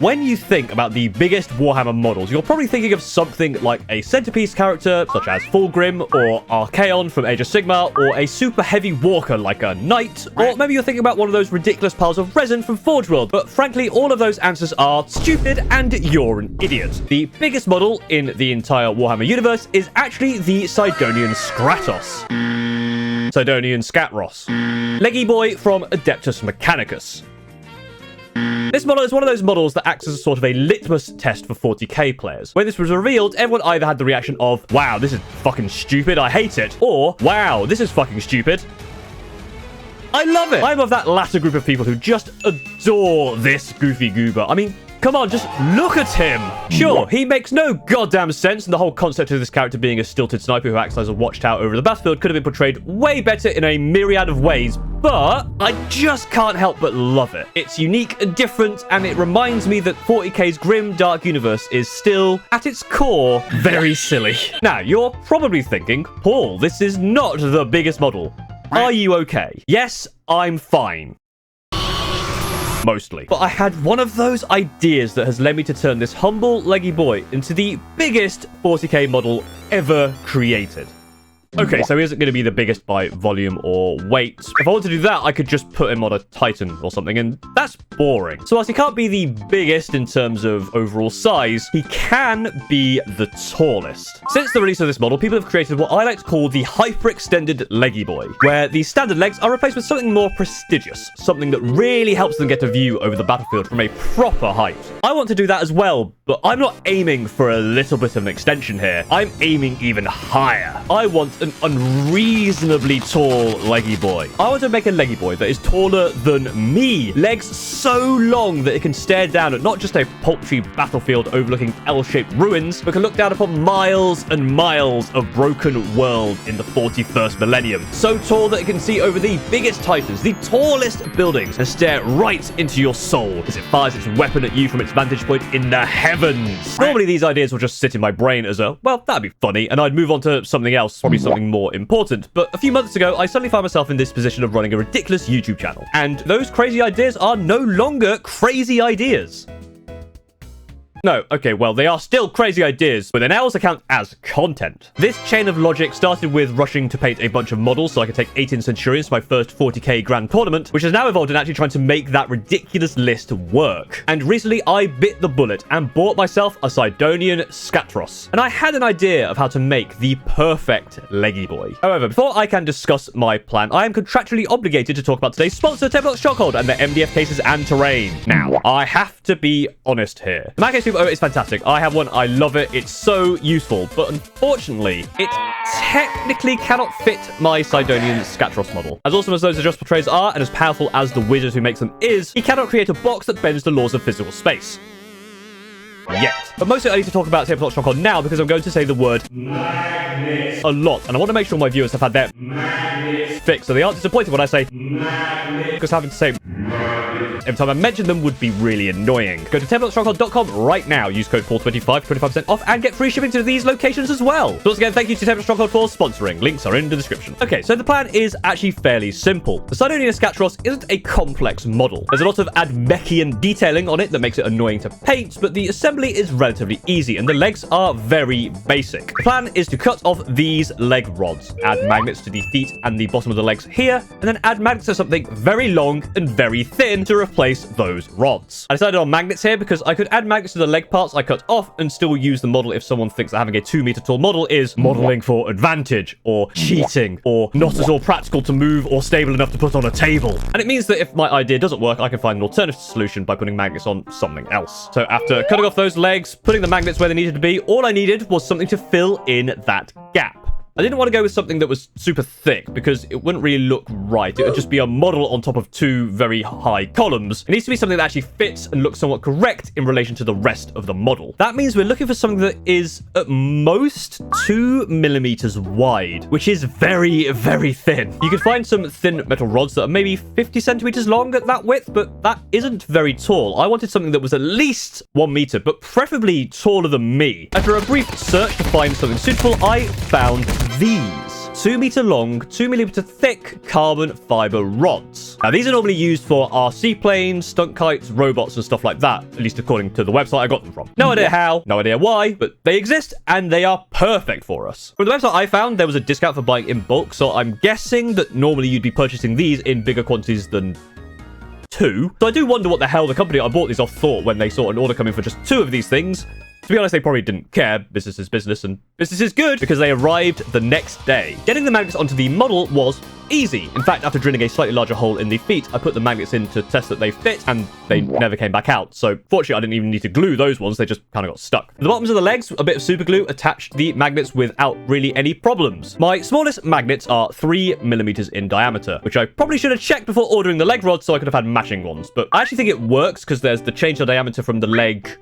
When you think about the biggest Warhammer models, you're probably thinking of something like a centerpiece character, such as Fulgrim or Archaon from Age of Sigmar, or a super heavy walker like a knight, or maybe you're thinking about one of those ridiculous piles of resin from Forge World. But frankly, all of those answers are stupid and you're an idiot. The biggest model in the entire Warhammer universe is actually the Sydonian Skatos. Sydonian Skatros. Leggy boy from Adeptus Mechanicus. This model is one of those models that acts as a sort of a litmus test for 40k players. When this was revealed, everyone either had the reaction of, wow, this is fucking stupid, I hate it, or, wow, this is fucking stupid, I love it. I'm of that latter group of people who just adore this goofy goober. I mean, come on, just look at him. Sure, he makes no goddamn sense, and the whole concept of this character being a stilted sniper who acts as a watchtower over the battlefield could have been portrayed way better in a myriad of ways, but I just can't help but love it. It's unique and different, and it reminds me that 40k's grim, dark universe is still, at its core, very silly. Now, you're probably thinking, Paul, this is not the biggest model. Are you okay? Yes, I'm fine. Mostly. But I had one of those ideas that has led me to turn this humble leggy boy into the biggest 40k model ever created. Okay, so he isn't going to be the biggest by volume or weight. If I want to do that, I could just put him on a Titan or something, and that's boring. So whilst he can't be the biggest in terms of overall size, he can be the tallest. Since the release of this model, people have created what I like to call the hyper-extended leggy boy, where the standard legs are replaced with something more prestigious, something that really helps them get a view over the battlefield from a proper height. I want to do that as well, but I'm not aiming for a little bit of an extension here. I'm aiming even higher. I want an unreasonably tall leggy boy. I want to make a leggy boy that is taller than me. Legs so long that it can stare down at not just a paltry battlefield overlooking L-shaped ruins, but can look down upon miles and miles of broken world in the 41st millennium. So tall that it can see over the biggest titans, the tallest buildings, and stare right into your soul as it fires its weapon at you from its vantage point in the heavens. Normally these ideas will just sit in my brain as a, well, that'd be funny, and I'd move on to something else, probably something more important. But a few months ago, I suddenly found myself in this position of running a ridiculous YouTube channel. And those crazy ideas are no longer crazy ideas. No, okay, well, they are still crazy ideas, but they now also count as content. This chain of logic started with rushing to paint a bunch of models so I could take 18 Centurions to my first 40k grand tournament, which has now evolved in actually trying to make that ridiculous list work. And recently, I bit the bullet and bought myself a Sydonian Skatros. And I had an idea of how to make the perfect leggy boy. However, before I can discuss my plan, I am contractually obligated to talk about today's sponsor, 10 Shockhold, and their MDF cases and terrain. Now, I have to be honest here. In my case, it's fantastic. I have one. I love it. It's so useful. But unfortunately, it technically cannot fit my Sydonian Skatros model. As awesome as those adjustable trays are, and as powerful as the wizard who makes them is, he cannot create a box that bends the laws of physical space. Yet. But mostly I need to talk about Tabletop Stronghold now because I'm going to say the word magnet a lot. And I want to make sure my viewers have had their magnet fixed. So they aren't disappointed when I say magnet, because having to say magnet every time I mention them would be really annoying. Go to tabletopstronghold.com right now. Use code PAUL25 for 25% off and get free shipping to these locations as well. So once again, thank you to Tabletop Stronghold for sponsoring. Links are in the description. Okay, so the plan is actually fairly simple. The Sydonian Skatros isn't a complex model. There's a lot of Admechian detailing on it that makes it annoying to paint, but the assembly is relatively easy and the legs are very basic. The plan is to cut off these leg rods, add magnets to the feet and the bottom of the legs here, and then add magnets to something very long and very thin to replace those rods. I decided on magnets here because I could add magnets to the leg parts I cut off and still use the model if someone thinks that having a 2-meter tall model is modeling for advantage or cheating or not at all practical to move or stable enough to put on a table. And it means that if my idea doesn't work, I can find an alternative solution by putting magnets on something else. So after cutting off those legs, putting the magnets where they needed to be, all I needed was something to fill in that gap. I didn't want to go with something that was super thick because it wouldn't really look right. It would just be a model on top of two very high columns. It needs to be something that actually fits and looks somewhat correct in relation to the rest of the model. That means we're looking for something that is at most 2 millimeters wide, which is very, very thin. You could find some thin metal rods that are maybe 50 centimeters long at that width, but that isn't very tall. I wanted something that was at least 1 meter, but preferably taller than me. After a brief search to find something suitable, I found these. 2-meter long, 2-millimeter thick carbon fiber rods. Now, these are normally used for RC planes, stunt kites, robots, and stuff like that, at least according to the website I got them from. No idea how, no idea why, but they exist, and they are perfect for us. From the website I found, there was a discount for buying in bulk, so I'm guessing that normally you'd be purchasing these in bigger quantities than 2. So I do wonder what the hell the company I bought these off thought when they saw an order coming for just 2 of these things. To be honest, they probably didn't care. Business is business, and business is good because they arrived the next day. Getting the magnets onto the model was easy. In fact, after drilling a slightly larger hole in the feet, I put the magnets in to test that they fit, and they never came back out. So fortunately, I didn't even need to glue those ones. They just kind of got stuck. The bottoms of the legs, a bit of super glue attached the magnets without really any problems. My smallest magnets are 3 millimeters in diameter, which I probably should have checked before ordering the leg rods so I could have had matching ones. But I actually think it works because there's the change of diameter from the leg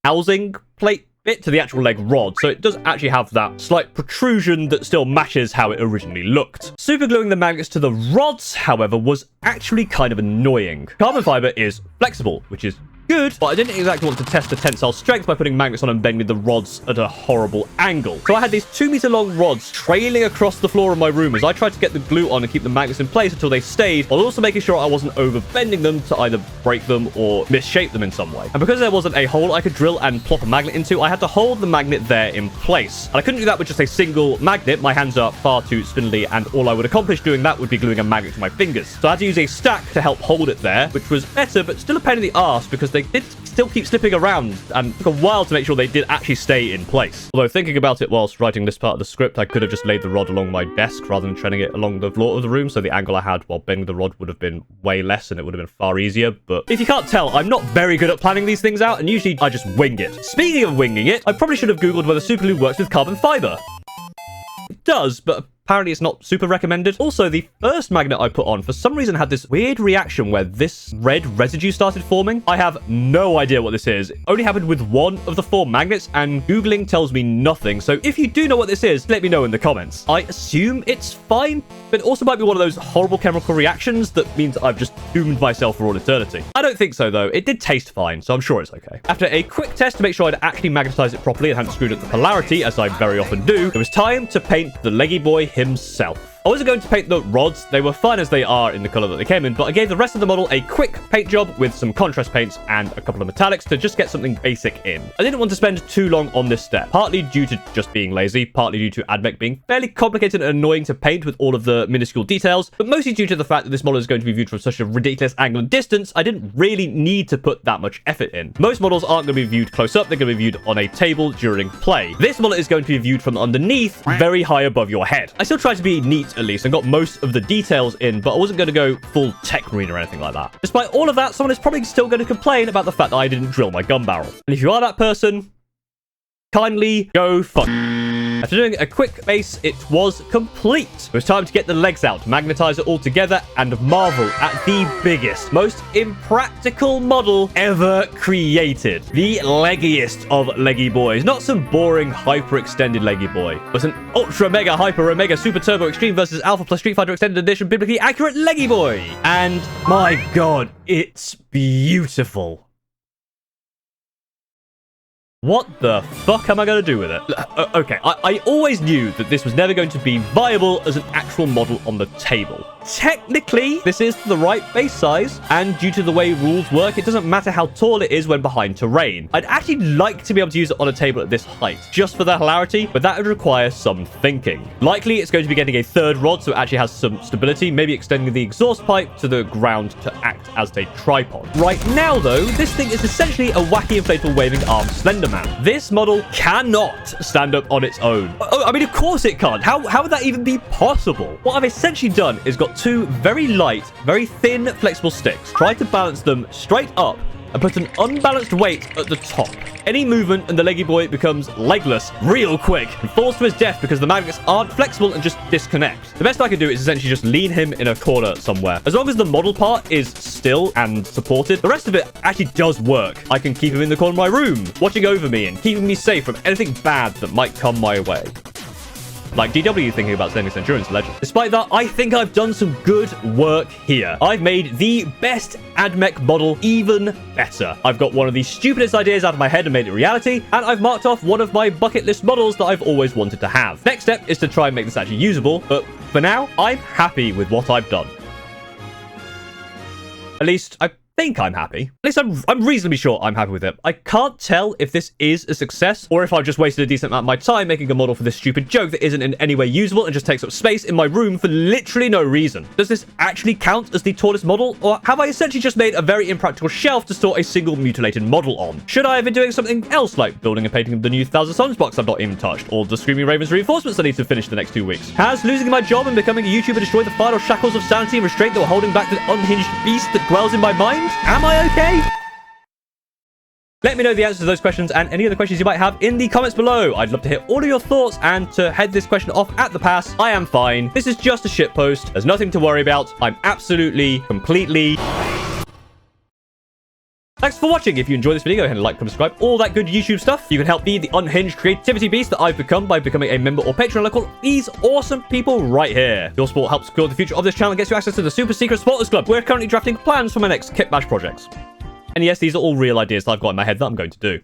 housing plate bit to the actual leg rod, so it does actually have that slight protrusion that still matches how it originally looked. Super gluing the magnets to the rods, however, was actually kind of annoying. Carbon fiber is flexible, which is good, but I didn't exactly want to test the tensile strength by putting magnets on and bending the rods at a horrible angle. So I had these 2-meter long rods trailing across the floor of my room as I tried to get the glue on and keep the magnets in place until they stayed, while also making sure I wasn't over bending them to either break them or misshape them in some way. And because there wasn't a hole I could drill and plop a magnet into, I had to hold the magnet there in place. And I couldn't do that with just a single magnet. My hands are far too spindly, and all I would accomplish doing that would be gluing a magnet to my fingers. So I had to use a stack to help hold it there, which was better, but still a pain in the arse because they did still keep slipping around and took a while to make sure they did actually stay in place. Although thinking about it whilst writing this part of the script, I could have just laid the rod along my desk rather than treading it along the floor of the room, so the angle I had while bending the rod would have been way less and it would have been far easier. But if you can't tell, I'm not very good at planning these things out, and usually I just wing it. Speaking of winging it, I probably should have googled whether super glue works with carbon fiber. It does, but apparently it's not super recommended. Also, the first magnet I put on for some reason had this weird reaction where this red residue started forming. I have no idea what this is. It only happened with 1 of the 4 magnets, and Googling tells me nothing. So if you do know what this is, let me know in the comments. I assume it's fine, but it also might be one of those horrible chemical reactions that means I've just doomed myself for all eternity. I don't think so, though. It did taste fine, so I'm sure it's okay. After a quick test to make sure I'd actually magnetized it properly and hadn't screwed up the polarity, as I very often do, it was time to paint the Leggy boy himself. I wasn't going to paint the rods. They were fine as they are in the color that they came in, but I gave the rest of the model a quick paint job with some contrast paints and a couple of metallics to just get something basic in. I didn't want to spend too long on this step, partly due to just being lazy, partly due to AdMech being fairly complicated and annoying to paint with all of the minuscule details, but mostly due to the fact that this model is going to be viewed from such a ridiculous angle and distance. I didn't really need to put that much effort in. Most models aren't going to be viewed close up. They're going to be viewed on a table during play. This model is going to be viewed from underneath, very high above your head. I still tried to be neat at least and got most of the details in, but I wasn't going to go full tech marine or anything like that. Despite all of that, someone is probably still going to complain about the fact that I didn't drill my gun barrel. And if you are that person, kindly go fuck. After doing a quick base, it was complete. It was time to get the legs out, magnetize it all together, and marvel at the biggest, most impractical model ever created. The leggiest of leggy boys. Not some boring, hyper-extended leggy boy, but an ultra, mega, hyper, omega, super turbo, extreme versus alpha plus Street Fighter Extended Edition, biblically accurate leggy boy. And my god, it's beautiful. What the fuck am I going to do with it? Okay, I always knew that this was never going to be viable as an actual model on the table. Technically, this is the right base size, and due to the way rules work, it doesn't matter how tall it is when behind terrain. I'd actually like to be able to use it on a table at this height, just for the hilarity, but that would require some thinking. Likely, it's going to be getting a third rod, so it actually has some stability, maybe extending the exhaust pipe to the ground to act as a tripod. Right now, though, this thing is essentially a wacky inflatable waving arm Slender Man. This model cannot stand up on its own. Oh, I mean, of course it can't. How would that even be possible? What I've essentially done is got 2 very light, very thin, flexible sticks. Try to balance them straight up and put an unbalanced weight at the top. Any movement and the leggy boy becomes legless real quick and falls to his death because the magnets aren't flexible and just disconnect. The best I can do is essentially just lean him in a corner somewhere. As long as the model part is still and supported, the rest of it actually does work. I can keep him in the corner of my room, watching over me and keeping me safe from anything bad that might come my way. like DW thinking about sending Centurions to Legend. Despite that, I think I've done some good work here. I've made the best AdMech model even better. I've got one of the stupidest ideas out of my head and made it reality, and I've marked off one of my bucket list models that I've always wanted to have. Next step is to try and make this actually usable, but for now, I'm happy with what I've done. At least, I think I'm happy. At least I'm reasonably sure I'm happy with it. I can't tell if this is a success or if I've just wasted a decent amount of my time making a model for this stupid joke that isn't in any way usable and just takes up space in my room for literally no reason. Does this actually count as the tallest model, or have I essentially just made a very impractical shelf to store a single mutilated model on? Should I have been doing something else, like building and painting of the new Thousand Suns box I've not even touched, or the Screaming Ravens reinforcements I need to finish the next 2 weeks? Has losing my job and becoming a YouTuber destroyed the final shackles of sanity and restraint that were holding back the unhinged beast that dwells in my mind? Am I okay? Let me know the answers to those questions and any other questions you might have in the comments below. I'd love to hear all of your thoughts, and to head this question off at the pass, I am fine. This is just a shitpost. There's nothing to worry about. I'm absolutely, completely... Thanks for watching. If you enjoyed this video, hit a like, comment, subscribe, all that good YouTube stuff. You can help feed the unhinged creativity beast that I've become by becoming a member or patron like all these awesome people right here. Your support helps secure the future of this channel and gets you access to the super secret supporters club. We're currently drafting plans for my next Kit Bash projects. And yes, these are all real ideas that I've got in my head that I'm going to do.